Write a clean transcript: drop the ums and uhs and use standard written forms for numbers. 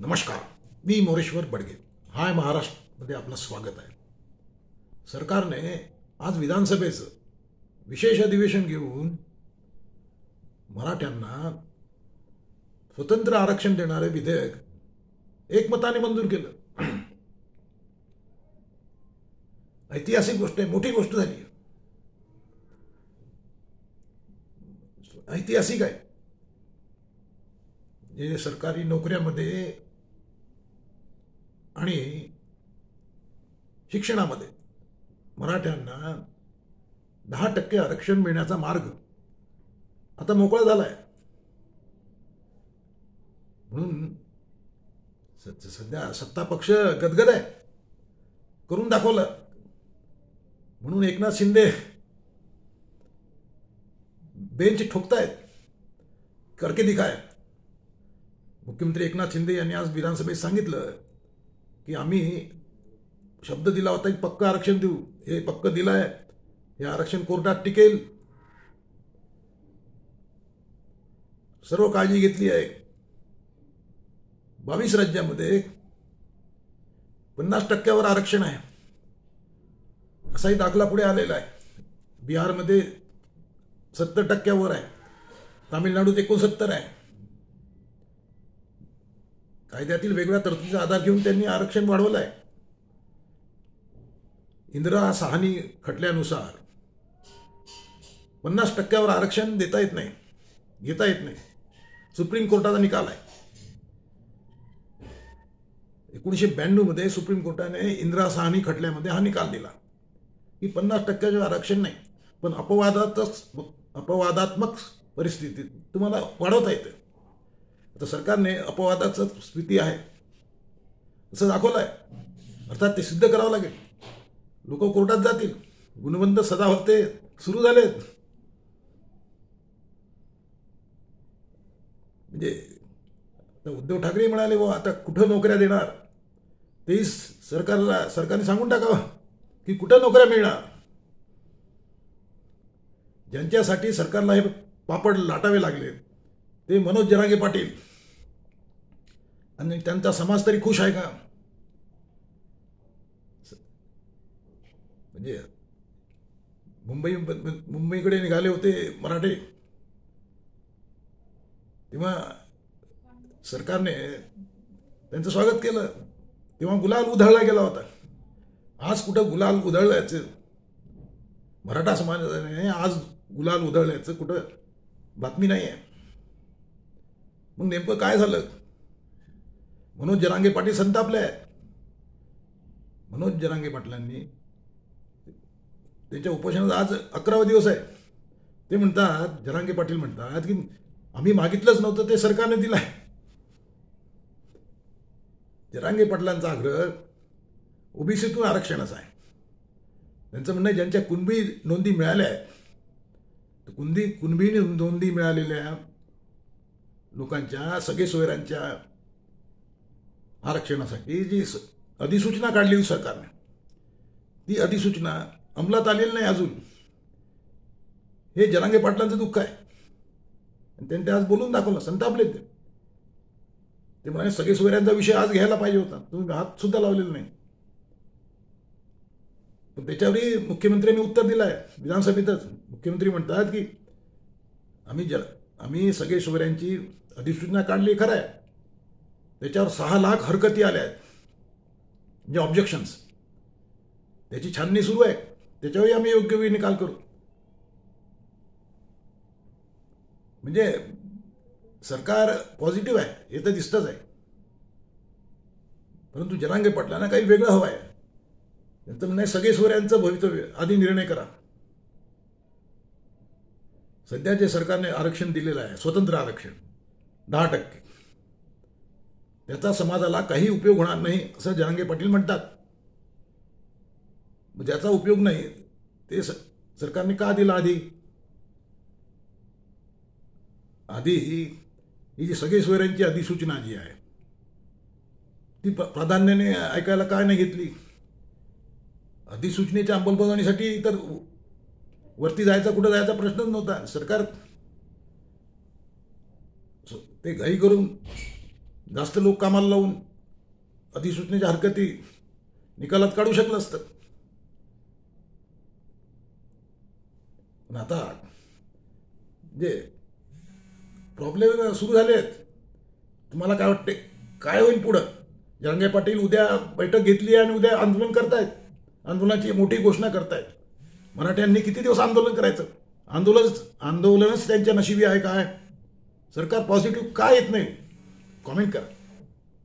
नमस्कार, मी मोरेश्वर बडगे. हाय महाराष्ट्रमध्ये आपलं स्वागत आहे. सरकारने आज विधानसभेचं विशेष अधिवेशन घेऊन मराठ्यांना स्वतंत्र आरक्षण देणारे विधेयक एकमताने मंजूर केलं. ऐतिहासिक गोष्ट आहे, मोठी गोष्ट झाली, ऐतिहासिक आहे. जे सरकारी नोकऱ्यामध्ये आणि शिक्षणामध्ये मराठ्यांना 10% आरक्षण मिळण्याचा मार्ग आता मोकळा झाला आहे. म्हणून सध्या सत्ता पक्ष गदगद आहे, करून दाखवलं. म्हणून एकनाथ शिंदे बेंच ठोकतायत, करके दिखाय. मुख्यमंत्री एकनाथ शिंदे यांनी आज विधानसभेत सांगितलं की आम्ही शब्द दिला होता की पक्क आरक्षण देऊ, हे पक्क दिलं आहे, हे आरक्षण कोर्टात टिकेल, सर्व काळजी घेतली आहे. 22 राज्यामध्ये 50% आरक्षण आहे, असाही दाखला पुढे आलेला आहे. बिहारमध्ये 70% आहे, तामिळनाडूत 69 आहे. कायद्यातील वेगळ्या तरतुदीचा आधार घेऊन त्यांनी आरक्षण वाढवलं आहे. इंदिरा साहनी खटल्यानुसार 50% आरक्षण देता येत नाही, घेता येत नाही. सुप्रीम कोर्टाचा निकाल आहे. 1992 मध्ये सुप्रीम कोर्टाने इंदिरा साहनी खटल्यामध्ये हा निकाल दिला की 50% आरक्षण नाही, पण अपवादात्मक परिस्थितीत तुम्हाला वाढवता येते. आता सरकारने अपवादाचं स्थिती आहे असं दाखवलं आहे, अर्थात ते सिद्ध करावं लागेल. लोक कोर्टात जातील, गुणवंत सदाहत्ते सुरू झालेत. म्हणजे उद्धव ठाकरे म्हणाले व आता कुठं नोकऱ्या देणार, तेही सरकारने सांगून टाकावं की कुठं नोकऱ्या मिळणार. ज्यांच्यासाठी सरकारला हे पापड लाटावे लागले ते मनोज जरांगे पाटील, आणि त्यांचा समाज तरी खुश आहे का? म्हणजे मुंबईकडे निघाले होते मराठे, तेव्हा सरकारने त्यांचं स्वागत केलं, तेव्हा गुलाल उधळला गेला होता. आज कुठं गुलाल उधळल्याचं, मराठा समाजाने आज गुलाल उधळल्याचं कुठं बातमी नाही आहे. मग नेमकं काय झालं? मनोज जरांगे पाटील संतापले आहेत. मनोज जरांगे पाटलांनी त्यांच्या उपोषणाचा आज 11वा दिवस आहे. ते म्हणतात, जरांगे पाटील म्हणतात की आम्ही मागितलंच नव्हतं, ते सरकारने दिलं आहे. जरांगे पाटलांचा आग्रह ओबीसीतून आरक्षणाचा आहे. त्यांचं म्हणणं आहे ज्यांच्या कुणबी नोंदी मिळाल्या आहेत, कुणबी नोंदी मिळालेल्या लोकांच्या सगळे सोयऱ्यांच्या आरक्षणासाठी जी अधिसूचना काढली होती सरकारने, ती अधिसूचना अंमलात आलेली नाही अजून. हे जरांगे पाटलांचं दुःख आहे. त्यांनी आज बोलून दाखवलं, संतापले ते म्हणाले सगळे सोयऱ्यांचा विषय आज घ्यायला पाहिजे होता, तुम्ही हात सुद्धा लावलेला नाही. पण त्याच्यावरही मुख्यमंत्र्यांनी उत्तर दिलं आहे विधानसभेतच. मुख्यमंत्री म्हणतात की आम्ही सगळे सोयऱ्यांची अधिसूचना काढली, खरं आहे, त्याच्यावर 6 लाख हरकती आल्या आहेत, म्हणजे ऑब्जेक्शन्स. त्याची छाननी सुरू आहे, त्याच्यावरही आम्ही योग्य वेळी निकाल करू. म्हणजे सरकार पॉझिटिव्ह आहे, हे तर दिसतंच आहे. परंतु जरांगे पाटलांना काही वेगळं हवं आहे. त्यांचं म्हणणं सगळे सोयऱ्यांचं भवितव्य आधी निर्णय करा. सध्या जे सरकारने आरक्षण दिलेलं आहे, स्वतंत्र आरक्षण 10%, त्याचा समाजाला काही उपयोग होणार नाही असं जरांगे पाटील म्हणतात. ज्याचा उपयोग नाही ते सरकारने का दिला? आधी ही जी सगळे सोयऱ्यांची अधिसूचना जी आहे ती प्राधान्याने ऐकायला काय नाही घेतली? अधिसूचनेच्या अंमलबजावणीसाठी तर वरती जायचा, कुठं जायचा प्रश्नच नव्हता. सरकार ते घाई करून जास्त लोक कामाला लावून अधिसूचनेच्या हरकती निकालात काढू शकलं असतं. पण आता जे प्रॉब्लेम सुरू झाले आहेत, तुम्हाला काय वाटते काय होईल पुढं? जरांगे पाटील उद्या बैठक घेतली आणि उद्या आंदोलन करतायत, आंदोलनाची मोठी घोषणा करतायत. मराठ्यांनी किती दिवस आंदोलन करायचं? आंदोलनच त्यांच्या नशिबी आहे काय? सरकार पॉझिटिव्ह काय येत नाही? कॉमेंट करा.